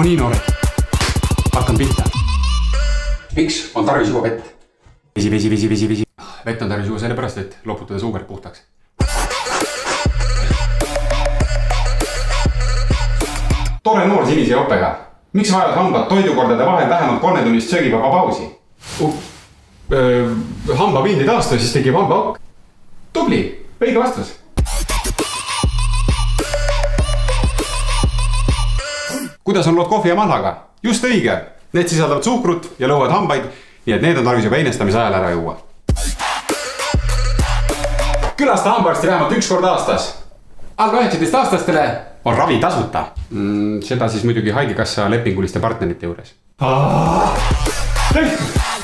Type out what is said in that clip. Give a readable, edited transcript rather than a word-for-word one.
nii noored. Hakkan pihta. Miks on tarvis juua vett? Vesi. Vett on tarvis juua sellepärast, et loputada suukard puhtaks. Tore noor sinise jopega. Miks vajavad hambad toidukordade vahel vähemalt 3-tunnist söögivaba pausi? Hambapind ei taastu, siis tekib hambaauk. Tubli, õige vastus. Kuidas on lood kohvi ja mannaga? Just õige. Need sisaldavad suhkrut ja lõuvad hambaid, nii et need on tarvis juba einestamise ajal ära juua. Külasta hambaarsti vähemalt 1 kord aastas. Alla 19-aastastele on ravi tasuta. Seda siis muidugi haigekassa lepinguliste partnerite juures. Tehtud!